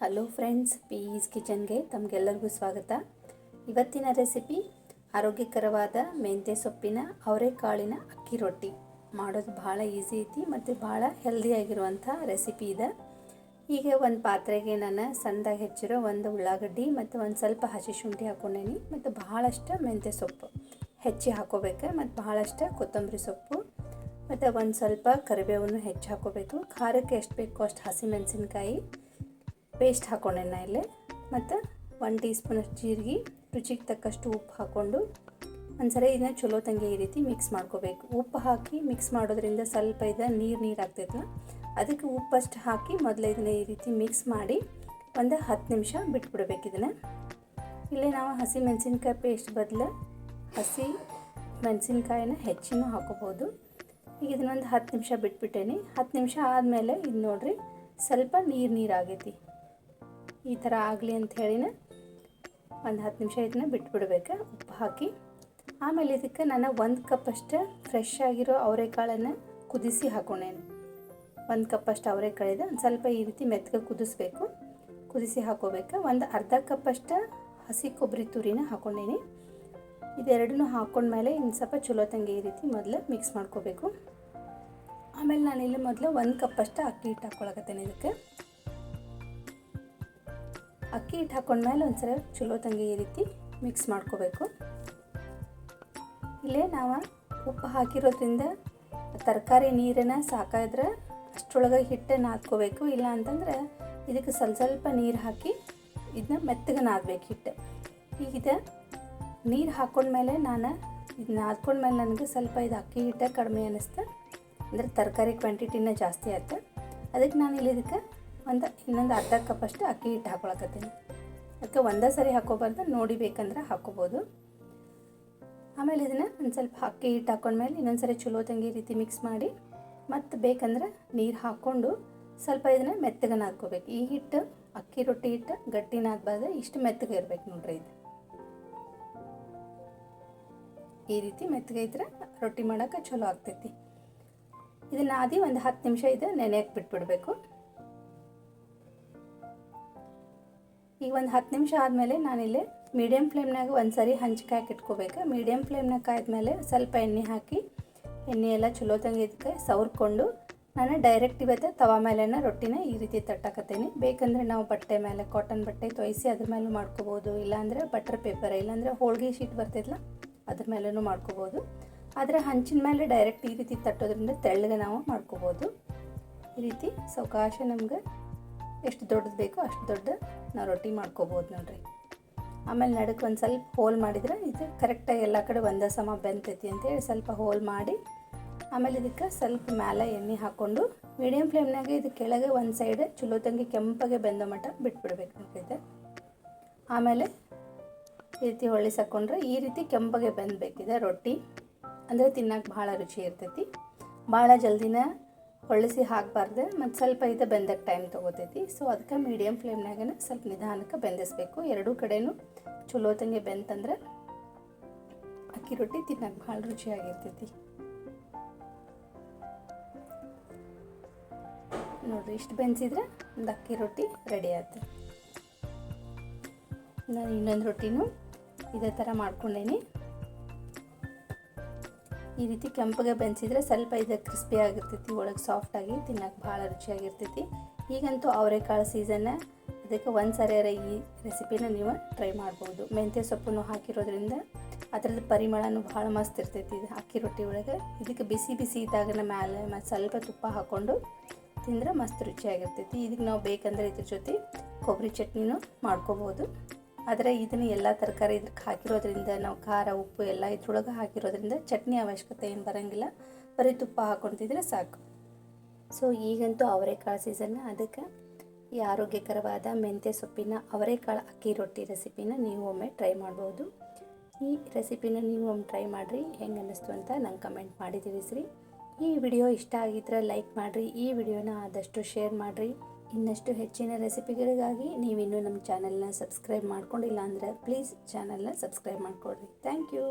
Hello friends, piece ಕಿಚನ್ಗೆ ತಮಗೆಲ್ಲರಿಗೂ ಸ್ವಾಗತ. ಇವತ್ತಿನ ರೆಸಿಪಿ ಆರೋಗ್ಯಕರವಾದ ಮೆಂತ್ಯ ಸೊಪ್ಪಿನ ಅವರೆಕಾಳಿನ ಅಕ್ಕಿ ರೊಟ್ಟಿ. ಮಾಡೋದು ಭಾಳ ಈಸಿ ಐತಿ ಮತ್ತು ಭಾಳ ಹೆಲ್ದಿಯಾಗಿರುವಂಥ ರೆಸಿಪಿ ಇದೆ. ಈಗ ಒಂದು ಪಾತ್ರೆಗೆ ನಾನು ಸಣ್ಣದಾಗಿ ಹೆಚ್ಚಿರೋ ಒಂದು ಉಳ್ಳಾಗಡ್ಡಿ ಮತ್ತು ಒಂದು ಸ್ವಲ್ಪ ಹಸಿ ಶುಂಠಿ ಹಾಕ್ಕೊಂಡೇನಿ ಮತ್ತು ಬಹಳಷ್ಟು ಮೆಂತ್ಯ ಸೊಪ್ಪು ಹೆಚ್ಚಿ ಹಾಕೋಬೇಕು ಮತ್ತು ಬಹಳಷ್ಟು ಕೊತ್ತಂಬರಿ ಸೊಪ್ಪು ಮತ್ತು ಒಂದು ಸ್ವಲ್ಪ ಕರಿಬೇವನ್ನು ಹೆಚ್ಚು ಹಾಕೋಬೇಕು. ಖಾರಕ್ಕೆ ಎಷ್ಟು ಬೇಕೋ ಅಷ್ಟು ಹಸಿಮೆಣಸಿನ್ಕಾಯಿ ಪೇಸ್ಟ್ ಹಾಕ್ಕೊಂಡೆನ ಇಲ್ಲಿ ಮತ್ತು 1 ಟೀ ಸ್ಪೂನಷ್ಟು ಜೀರಿಗೆ, ರುಚಿಗೆ ತಕ್ಕಷ್ಟು ಉಪ್ಪು ಹಾಕ್ಕೊಂಡು ಒಂದ್ಸರಿ ಇದನ್ನ ಚಲೋ ತಂಗಿ ಈ ರೀತಿ ಮಿಕ್ಸ್ ಮಾಡ್ಕೋಬೇಕು. ಉಪ್ಪು ಹಾಕಿ ಮಿಕ್ಸ್ ಮಾಡೋದ್ರಿಂದ ಸ್ವಲ್ಪ ನೀರು ಆಗ್ತೈತೆ, ಅದಕ್ಕೆ ಉಪ್ಪಷ್ಟು ಹಾಕಿ ಮೊದಲು ಇದನ್ನ ಈ ರೀತಿ ಮಿಕ್ಸ್ ಮಾಡಿ ಒಂದು 10 ನಿಮಿಷ ಬಿಟ್ಬಿಡ್ಬೇಕು. ಇದನ್ನು ಇಲ್ಲಿ ನಾವು ಹಸಿ ಮೆಣಸಿನ್ಕಾಯಿ ಪೇಸ್ಟ್ ಬದಲು ಹಸಿ ಮೆಣಸಿನ್ಕಾಯಿನ ಹೆಚ್ಚಿನೂ ಹಾಕೋಬೋದು. ಈಗ ಇದನ್ನೊಂದು 10 ನಿಮಿಷ ಬಿಟ್ಬಿಟ್ಟೇನಿ. 10 ನಿಮಿಷ ಆದಮೇಲೆ ಇದು ನೋಡಿರಿ ಸ್ವಲ್ಪ ನೀರಾಗೈತಿ. ಈ ಥರ ಆಗಲಿ ಅಂತ ಹೇಳಿನ ಒಂದು 10 ನಿಮಿಷ ಇದನ್ನ ಬಿಟ್ಬಿಡ್ಬೇಕು ಉಪ್ಪು ಹಾಕಿ. ಆಮೇಲೆ ಇದಕ್ಕೆ ನಾನು 1 ಕಪ್ಪಷ್ಟು ಫ್ರೆಶ್ ಆಗಿರೋ ಅವರೆಕಾಳನ್ನು ಕುದಿಸಿ ಹಾಕೊಂಡೇನು. 1 ಕಪ್ಪಷ್ಟು ಅವರೆಕಾಳಿದೆ ಒಂದು ಸ್ವಲ್ಪ ಈ ರೀತಿ ಮೆತ್ತಗೆ ಕುದಿಸ್ಬೇಕು, ಕುದಿಸಿ ಹಾಕೋಬೇಕು. ಒಂದು ಅರ್ಧ ಕಪ್ಪಷ್ಟು ಹಸಿ ಕೊಬ್ಬರಿ ತುರಿನ ಹಾಕ್ಕೊಂಡೇನಿ. ಇದೆರಡನ್ನೂ ಹಾಕ್ಕೊಂಡ್ಮೇಲೆ ಇನ್ನು ಸ್ವಲ್ಪ ಚಲೋ ತಂಗಿ ಈ ರೀತಿ ಮೊದಲು ಮಿಕ್ಸ್ ಮಾಡ್ಕೋಬೇಕು. ಆಮೇಲೆ ನಾನಿಲ್ಲಿ ಮೊದಲು 1 ಕಪ್ಪಷ್ಟು ಅಕ್ಕಿ ಹಿಟ್ಟು ಹಾಕ್ಕೊಳಕತ್ತೇನೆ. ಇದಕ್ಕೆ ಅಕ್ಕಿ ಹಿಟ್ಟು ಹಾಕ್ಕೊಂಡ್ಮೇಲೆ ಒಂದ್ಸಲ ಚಲೋ ತಂಗಿ ಈ ರೀತಿ ಮಿಕ್ಸ್ ಮಾಡ್ಕೋಬೇಕು. ಇಲ್ಲೇ ನಾವು ಉಪ್ಪು ಹಾಕಿರೋದ್ರಿಂದ ತರಕಾರಿ ನೀರನ್ನು ಸಾಕಾದ್ರೆ ಅಷ್ಟರೊಳಗೆ ಹಿಟ್ಟನ್ನು ನಾದ್ಕೋಬೇಕು. ಇಲ್ಲ ಅಂತಂದ್ರೆ ಇದಕ್ಕೆ ಸ್ವಲ್ಪ ನೀರು ಹಾಕಿ ಇದನ್ನ ಮೆತ್ತಗೆ ನಾದಬೇಕು ಹಿಟ್ಟು. ಈಗ ನೀರು ಹಾಕ್ಕೊಂಡ್ಮೇಲೆ ನಾನು ಇದನ್ನ ನಾದ್ಕೊಂಡ್ಮೇಲೆ ನನಗೆ ಸ್ವಲ್ಪ ಅಕ್ಕಿ ಹಿಟ್ಟು ಕಡಿಮೆ ಅನ್ನಿಸ್ತು, ಅಂದರೆ ತರಕಾರಿ ಕ್ವಾಂಟಿಟಿನ ಜಾಸ್ತಿ ಆಯ್ತು. ಅದಕ್ಕೆ ನಾನು ಇಲ್ಲಿ ಇದಕ್ಕೆ ಇನ್ನೊಂದು ಅರ್ಧ ಕಪ್ಪಷ್ಟು ಅಕ್ಕಿ ಹಿಟ್ಟು ಹಾಕ್ಕೊಳಕತ್ತೀನಿ. ಅದಕ್ಕೆ ಒಂದೇ ಸರಿ ಹಾಕೋಬಾರ್ದು, ನೋಡಿ ಬೇಕಂದ್ರೆ ಹಾಕೋಬೋದು. ಆಮೇಲೆ ಇದನ್ನು ಒಂದು ಸ್ವಲ್ಪ ಅಕ್ಕಿ ಹಿಟ್ಟು ಹಾಕ್ಕೊಂಡ್ಮೇಲೆ ಇನ್ನೊಂದು ಸರಿ ಚಲೋ ತಂಗಿ ರೀತಿ ಮಿಕ್ಸ್ ಮಾಡಿ ಮತ್ತು ಬೇಕಂದ್ರೆ ನೀರು ಹಾಕ್ಕೊಂಡು ಸ್ವಲ್ಪ ಇದನ್ನು ಮೆತ್ತಗೆ ನಾದ್ಕೋಬೇಕು. ಈ ಹಿಟ್ಟು ಅಕ್ಕಿ ರೊಟ್ಟಿ ಹಿಟ್ಟು ಗಟ್ಟಿ ನಾದಬಾರ್ದು, ಇಷ್ಟು ಮೆತ್ತಗೆ ಇರಬೇಕು ನೋಡ್ರಿ. ಇದು ಈ ರೀತಿ ಮೆತ್ತಗೆ ಇದ್ರೆ ರೊಟ್ಟಿ ಮಾಡೋಕೆ ಚಲೋ ಆಗ್ತೈತಿ. ಇದನ್ನು ನಾದಿ ಒಂದು 10 ನಿಮಿಷ ಇದು ನೆನೆಯಕ್ಕೆ ಬಿಟ್ಬಿಡಬೇಕು. ಈಗ ಒಂದು 10 ನಿಮಿಷ ಆದಮೇಲೆ ನಾನಿಲ್ಲಿ ಮೀಡಿಯಮ್ ಫ್ಲೇಮ್ನಾಗ ಒಂದು ಸರಿ ಹಂಚ್ಕಾಯಕ್ಕೆ ಇಟ್ಕೋಬೇಕು. ಮೀಡಿಯಮ್ ಫ್ಲೇಮ್ನಾಗ ಕಾಯ್ದ್ಮೇಲೆ ಸ್ವಲ್ಪ ಎಣ್ಣೆ ಹಾಕಿ ಎಣ್ಣೆ ಎಲ್ಲ ಚಲೋ ತಂಗಿ ಇದಕ್ಕೆ ಸವರ್ಕೊಂಡು ನಾನು ಡೈರೆಕ್ಟ್ ಇವತ್ತು ತವಾ ಮೇಲೆನ ರೊಟ್ಟಿನ ಈ ರೀತಿ ತಟ್ಟಾಕತ್ತೇನೆ. ಬೇಕಂದರೆ ನಾವು ಬಟ್ಟೆ ಮೇಲೆ ಕಾಟನ್ ಬಟ್ಟೆ ತೊಯ್ಸಿ ಅದ್ರ ಮೇಲೂ ಮಾಡ್ಕೋಬೋದು, ಇಲ್ಲಾಂದರೆ ಬಟರ್ ಪೇಪರ್ ಇಲ್ಲಾಂದರೆ ಹೋಳಿಗೆ ಶೀಟ್ ಬರ್ತೈತಲ್ಲ ಅದ್ರ ಮೇಲೂ ಮಾಡ್ಕೋಬೋದು. ಆದರೆ ಹಂಚಿನ ಮೇಲೆ ಡೈರೆಕ್ಟ್ ಈ ರೀತಿ ತಟ್ಟೋದ್ರಿಂದ ತೆಳ್ಳಗೆ ನಾವು ಮಾಡ್ಕೋಬೋದು. ಈ ರೀತಿ ಸಾವಕಾಶ ನಮ್ಗೆ ಎಷ್ಟು ದೊಡ್ಡದು ಬೇಕೋ ಅಷ್ಟು ದೊಡ್ಡ ನಾವು ರೊಟ್ಟಿ ಮಾಡ್ಕೋಬೋದು ನೋಡ್ರಿ. ಆಮೇಲೆ ನಡಕ್ಕೆ ಒಂದು ಸ್ವಲ್ಪ ಹೋಲ್ ಮಾಡಿದರೆ ಇದು ಕರೆಕ್ಟಾಗಿ ಎಲ್ಲ ಕಡೆ ಒಂದೇ ಸಮ ಬೆಂತೈತಿ ಅಂತೇಳಿ ಸ್ವಲ್ಪ ಹೋಲ್ ಮಾಡಿ ಆಮೇಲೆ ಇದಕ್ಕೆ ಸ್ವಲ್ಪ ಮೇಲೆ ಎಣ್ಣೆ ಹಾಕ್ಕೊಂಡು ಮೀಡಿಯಮ್ ಫ್ಲೇಮ್ನಾಗೆ ಇದು ಕೆಳಗೆ ಒಂದು ಸೈಡ್ ಚಲೋ ತಂಗಿ ಕೆಂಪಗೆ ಬೆಂದ ಮಟ್ಟ ಬಿಟ್ಬಿಡ್ಬೇಕು ನೋಡ್ರಿ. ಆಮೇಲೆ ಈ ರೀತಿ ಹೊಳಿಸಾಕೊಂಡ್ರೆ ಈ ರೀತಿ ಕೆಂಪಗೆ ಬೆಂದಬೇಕಿದೆ ರೊಟ್ಟಿ, ಅಂದರೆ ತಿನ್ನೋಕೆ ಭಾಳ ರುಚಿ ಇರ್ತೈತಿ. ಭಾಳ ಜಲ್ದಿನ ಹೊಳಿಸಿ ಹಾಕಬಾರ್ದು ಮತ್ತು ಸ್ವಲ್ಪ ಇದು ಬೆಂದಕ್ಕೆ ಟೈಮ್ ತೊಗೋತೈತಿ. ಸೊ ಅದಕ್ಕೆ ಮೀಡಿಯಮ್ ಫ್ಲೇಮ್ನಾಗನ ಸ್ವಲ್ಪ ನಿಧಾನಕ್ಕೆ ಬೆಂದಿಸ್ಬೇಕು. ಎರಡೂ ಕಡೆಯೂ ಚಲೋ ತಂಗಿ ಬೆಂತಂದ್ರೆ ಅಕ್ಕಿ ರೊಟ್ಟಿ ತಿನ್ನೋಕೆ ಭಾಳ ರುಚಿಯಾಗಿರ್ತೈತಿ ನೋಡಿರಿ. ಇಷ್ಟು ಬೆಂದಿಸಿದ್ರೆ ಒಂದು ಅಕ್ಕಿ ರೊಟ್ಟಿ ರೆಡಿ ಆಯ್ತು. ನಾನು ಇನ್ನೊಂದು ರೊಟ್ಟಿನೂ ಇದೇ ಥರ ಮಾಡ್ಕೊಂಡೇನಿ. ಈ ರೀತಿ ಕೆಂಪಗೆ ಬೆಂದಿಸಿದ್ರೆ ಸ್ವಲ್ಪ ಇದು ಕ್ರಿಸ್ಪಿ ಆಗಿರ್ತೈತಿ, ಒಳಗೆ ಸಾಫ್ಟಾಗಿ ತಿನ್ನೋಕೆ ಭಾಳ ರುಚಿಯಾಗಿರ್ತೈತಿ. ಈಗಂತೂ ಅವರೆಕಾಳು ಸೀಸನ್ನ, ಅದಕ್ಕೆ ಒಂದು ಸರಿಯಾರ ಈ ರೆಸಿಪಿನ ನೀವು ಟ್ರೈ ಮಾಡ್ಬೋದು. ಮೆಂತ್ಯ ಸೊಪ್ಪನ್ನು ಹಾಕಿರೋದ್ರಿಂದ ಅದರದ್ದು ಪರಿಮಳನೂ ಭಾಳ ಮಸ್ತ್ ಇರ್ತೈತಿ ಇದು ಅಕ್ಕಿ ರೊಟ್ಟಿ ಒಳಗೆ. ಇದಕ್ಕೆ ಬಿಸಿ ಬಿಸಿ ಇದ್ದಾಗನ ಮೇಲೆ ಮತ್ತು ಸ್ವಲ್ಪ ತುಪ್ಪ ಹಾಕ್ಕೊಂಡು ತಿಂದರೆ ಮಸ್ತ್ ರುಚಿಯಾಗಿರ್ತೈತಿ. ಇದಕ್ಕೆ ನಾವು ಬೇಕಂದರೆ ಇದ್ರ ಜೊತೆ ಕೊಬ್ಬರಿ ಚಟ್ನಿನೂ ಮಾಡ್ಕೋಬೋದು. ಆದರೆ ಇದನ್ನು ಎಲ್ಲ ತರಕಾರಿ ಇದಕ್ಕೆ ಹಾಕಿರೋದ್ರಿಂದ ನಾವು ಖಾರ ಉಪ್ಪು ಎಲ್ಲ ಇದ್ರೊಳಗೆ ಹಾಕಿರೋದ್ರಿಂದ ಚಟ್ನಿ ಅವಶ್ಯಕತೆ ಏನು ಬರೋಂಗಿಲ್ಲ, ಬರೀ ತುಪ್ಪ ಹಾಕ್ಕೊತಿದ್ರೆ ಸಾಕು. ಸೊ ಈಗಂತೂ ಅವರೆಕಾಳು ಸೀಸನ್ನ, ಅದಕ್ಕೆ ಈ ಆರೋಗ್ಯಕರವಾದ ಮೆಂತ್ಯ ಸೊಪ್ಪಿನ ಅವರೆಕಾಳು ಅಕ್ಕಿ ರೊಟ್ಟಿ ರೆಸಿಪಿನ ನೀವು ಒಮ್ಮೆ ಟ್ರೈ ಮಾಡ್ಬೋದು. ಈ ರೆಸಿಪಿನ ನೀವು ಒಮ್ಮೆ ಟ್ರೈ ಮಾಡಿರಿ, ಹೆಂಗೆ ಅನ್ನಿಸ್ತು ಅಂತ ನಂಗೆ ಕಮೆಂಟ್ ಮಾಡಿ ತಿಳಿಸ್ರಿ. ಈ ವಿಡಿಯೋ ಇಷ್ಟ ಆಗಿದ್ರೆ ಲೈಕ್ ಮಾಡಿರಿ, ಈ ವಿಡಿಯೋನ ಆದಷ್ಟು ಶೇರ್ ಮಾಡಿರಿ. ಇನ್ನಷ್ಟು ಹೆಚ್ಚಿನ ರೆಸಿಪಿಗಳಿಗಾಗಿ ನೀವಿನ್ನೂ ನಮ್ಮ ಚಾನಲ್ನ ಸಬ್ಸ್ಕ್ರೈಬ್ ಮಾಡ್ಕೊಂಡಿಲ್ಲ ಅಂದರೆ ಪ್ಲೀಸ್ ಚಾನಲ್ನ ಸಬ್ಸ್ಕ್ರೈಬ್ ಮಾಡಿಕೊಡ್ರಿ. Thank you.